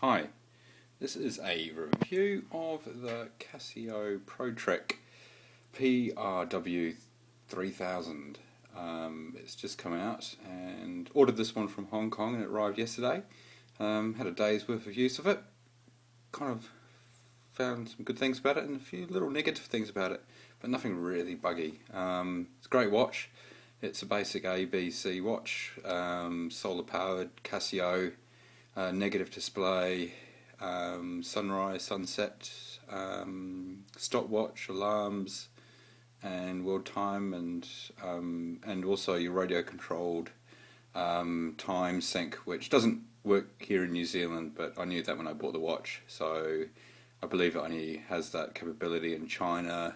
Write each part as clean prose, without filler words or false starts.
Hi, this is a review of the Casio Protrek PRW-3000. It's just come out and ordered this one from Hong Kong and it arrived yesterday. Had a day's worth of use of it. Kind of found some good things about it and a few little negative things about it, but nothing really buggy. It's a great watch. It's a basic ABC watch, solar powered, Casio, negative display, sunrise, sunset, stopwatch, alarms, and world time, and also your radio controlled time sync, which doesn't work here in New Zealand, but I knew that when I bought the watch, so I believe it only has that capability in China.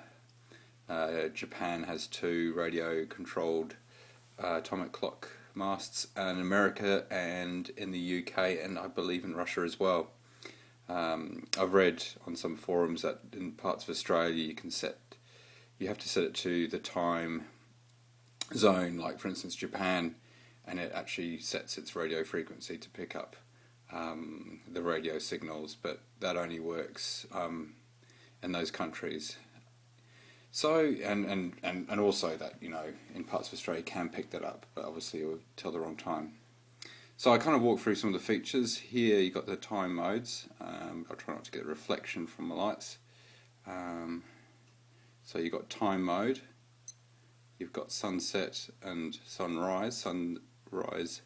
Japan has 2 radio controlled atomic clock masts, and in America and in the UK, and I believe in Russia as well. I've read on some forums that in parts of Australia you have to set it to the time zone, like for instance Japan, and it actually sets its radio frequency to pick up the radio signals, but that only works in those countries. So, and also that, in parts of Australia can pick that up, but obviously it would tell the wrong time. So I kind of walked through some of the features. Here you've got the time modes. I'll try not to get reflection from the lights. So you've got time mode, you've got sunset and sunrise. Sunrise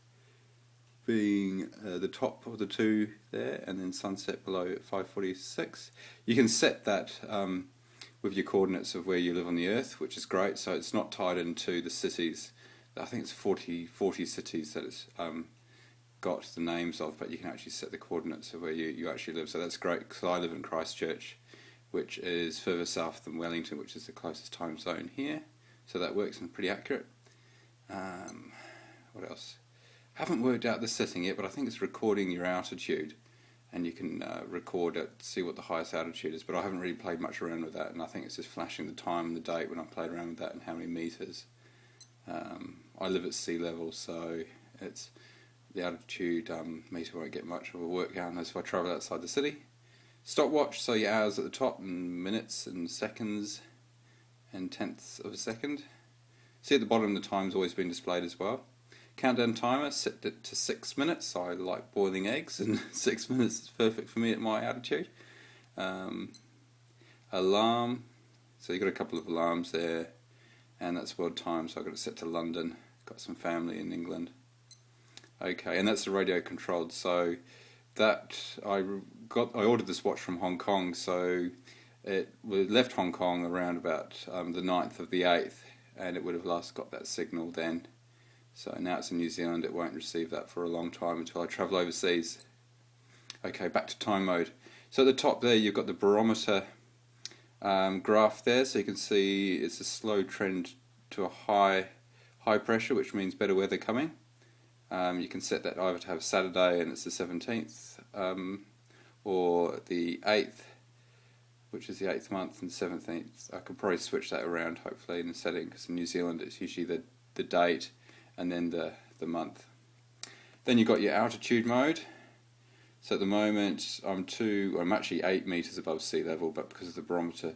being the top of the 2 there, and then sunset below at 5:46. You can set that with your coordinates of where you live on the earth, which is great. So it's not tied into the cities. I think it's 40 cities that it's got the names of, but you can actually set the coordinates of where you actually live. So that's great, because I live in Christchurch, which is further south than Wellington, which is the closest time zone here. So that works and pretty accurate. What else? Haven't worked out the setting yet, but I think it's recording your altitude. And you can record it, see what the highest altitude is, but I haven't really played much around with that, and I think it's just flashing the time and the date when I played around with that and how many meters. I live at sea level, so it's the altitude meter won't get much of a workout unless if I travel outside the city. Stopwatch, so your hours at the top, and minutes and seconds and tenths of a second. See at the bottom the time's always been displayed as well. Countdown timer, set it to 6 minutes. I like boiling eggs, and 6 minutes is perfect for me at my altitude. Alarm, so you've got a couple of alarms there, and that's world time, so I've got it set to London. Got some family in England. Okay, and that's the radio controlled. So that I ordered this watch from Hong Kong, so we left Hong Kong around about the 9th of the 8th, and it would have last got that signal then. So now it's in New Zealand, it won't receive that for a long time until I travel overseas. Okay, back to time mode. So at the top there you've got the barometer graph there, so you can see it's a slow trend to a high pressure, which means better weather coming. You can set that either to have Saturday and it's the 17th, or the 8th, which is the 8th month, and 17th. I could probably switch that around hopefully in the setting, because in New Zealand it's usually the date and then the month. Then you've got your altitude mode. So at the moment I'm actually 8 meters above sea level, but because of the barometer,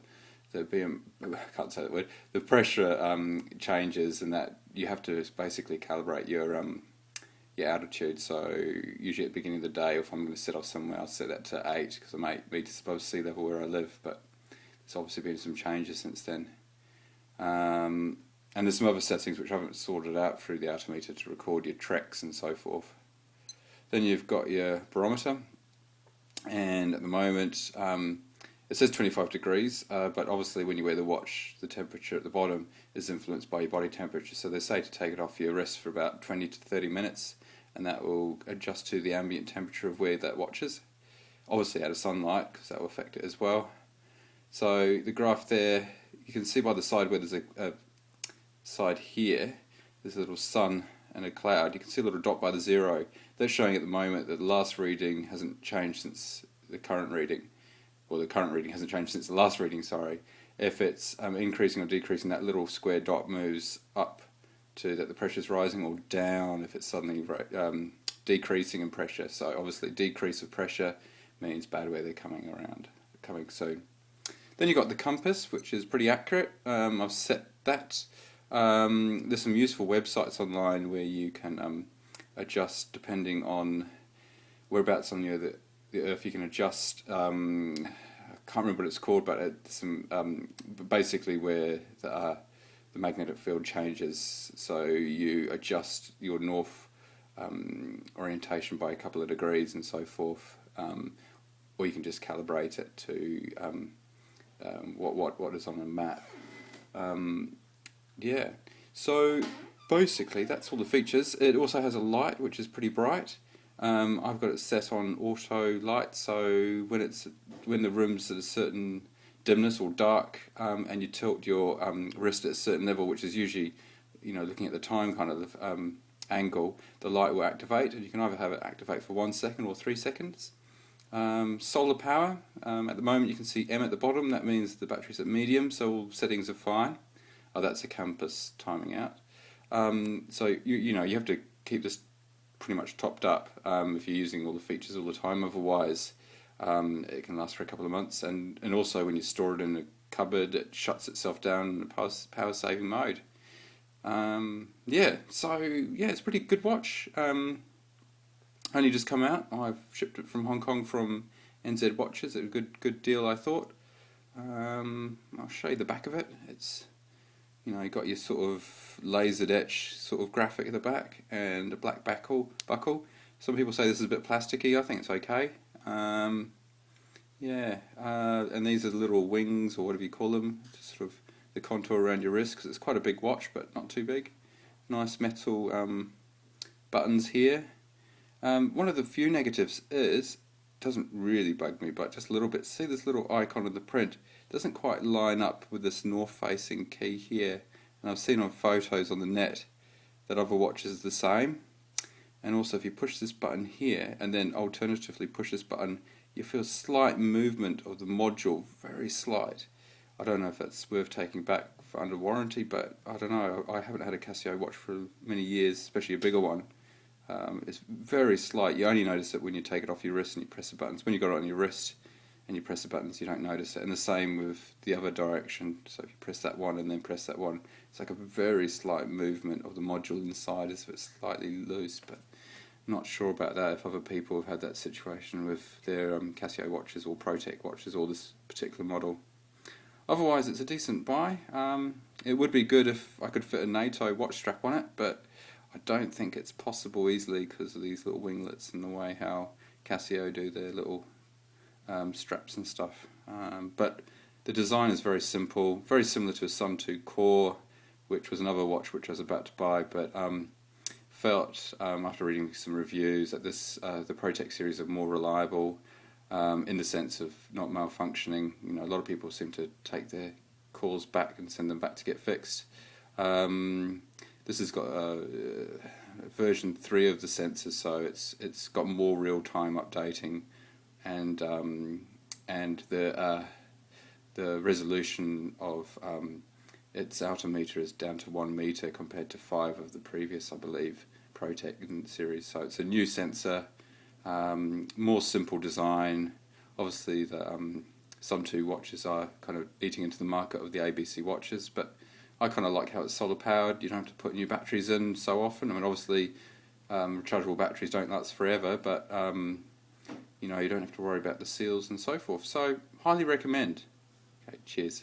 I can't say that word, the pressure changes, and that you have to basically calibrate your altitude. So usually at the beginning of the day, if I'm going to set off somewhere, I'll set that to 8, because I'm 8 meters above sea level where I live, but there's obviously been some changes since then. And there's some other settings which I haven't sorted out through the altimeter to record your treks and so forth. Then you've got your barometer, and at the moment it says 25 degrees, but obviously when you wear the watch, the temperature at the bottom is influenced by your body temperature, so they say to take it off, you rest for about 20 to 30 minutes, and that will adjust to the ambient temperature of where that watch is. Obviously out of sunlight, because that will affect it as well. So the graph there, you can see by the side where there's a side here, there's a little sun and a cloud. You can see a little dot by the 0. That's showing at the moment that the last reading hasn't changed since the current reading, or the current reading hasn't changed since the last reading, sorry. If it's increasing or decreasing, that little square dot moves up to that the pressure's rising, or down if it's suddenly decreasing in pressure. So obviously decrease of pressure means bad weather coming soon. Then you've got the compass, which is pretty accurate. I've set that. There's some useful websites online where you can adjust depending on whereabouts on the Earth. You can adjust. I can't remember what it's called, but it's basically where the magnetic field changes. So you adjust your north orientation by a couple of degrees and so forth, or you can just calibrate it to what is on the map. Yeah, so basically that's all the features. It also has a light which is pretty bright. I've got it set on auto light, so when the room's at a certain dimness or dark, and you tilt your wrist at a certain level, which is usually, looking at the time kind of angle, the light will activate, and you can either have it activate for 1 second or 3 seconds. Solar power, at the moment you can see M at the bottom, that means the battery's at medium, so all settings are fine. Oh, that's a compass timing out. So you have to keep this pretty much topped up if you're using all the features all the time, otherwise it can last for a couple of months, and also when you store it in a cupboard it shuts itself down in a power saving mode. It's a pretty good watch. Only just come out. I've shipped it from Hong Kong from NZ Watches at a good deal, I thought. I'll show you the back of it. It's you got your sort of lasered etch sort of graphic at the back and a black buckle. Some people say this is a bit plasticky. I think it's okay. And these are the little wings, or whatever you call them, just sort of the contour around your wrist, because it's quite a big watch but not too big. Nice metal buttons here. One of the few negatives is, doesn't really bug me, but just a little bit. See this little icon of the print doesn't quite line up with this north facing key here, and I've seen on photos on the net that other watches are the same. And also if you push this button here and then alternatively push this button, you feel slight movement of the module, very slight. I don't know if that's worth taking back for under warranty, but I don't know. I haven't had a Casio watch for many years, especially a bigger one. It's very slight. You only notice it when you take it off your wrist and you press the buttons. When you got it on your wrist and you press the buttons, you don't notice it. And the same with the other direction. So if you press that one and then press that one, it's like a very slight movement of the module inside as if it's slightly loose. But I'm not sure about that, if other people have had that situation with their Casio watches or Protrek watches or this particular model. Otherwise, it's a decent buy. It would be good if I could fit a NATO watch strap on it, but I don't think it's possible easily because of these little winglets and the way how Casio do their little straps and stuff. But the design is very simple, very similar to a Sun 2 Core, which was another watch which I was about to buy, but felt after reading some reviews that the Protrek series are more reliable in the sense of not malfunctioning. A lot of people seem to take their calls back and send them back to get fixed. This has got version 3 of the sensors, so it's got more real-time updating, and the resolution of its altimeter is down to 1 meter compared to 5 of the previous, I believe, Protrek series. So it's a new sensor, more simple design. Obviously, the Sun 2 watches are kind of eating into the market of the ABC watches, but I kind of like how it's solar powered. You don't have to put new batteries in so often. I mean, obviously, rechargeable batteries don't last forever, but you don't have to worry about the seals and so forth. So, highly recommend. Okay, cheers.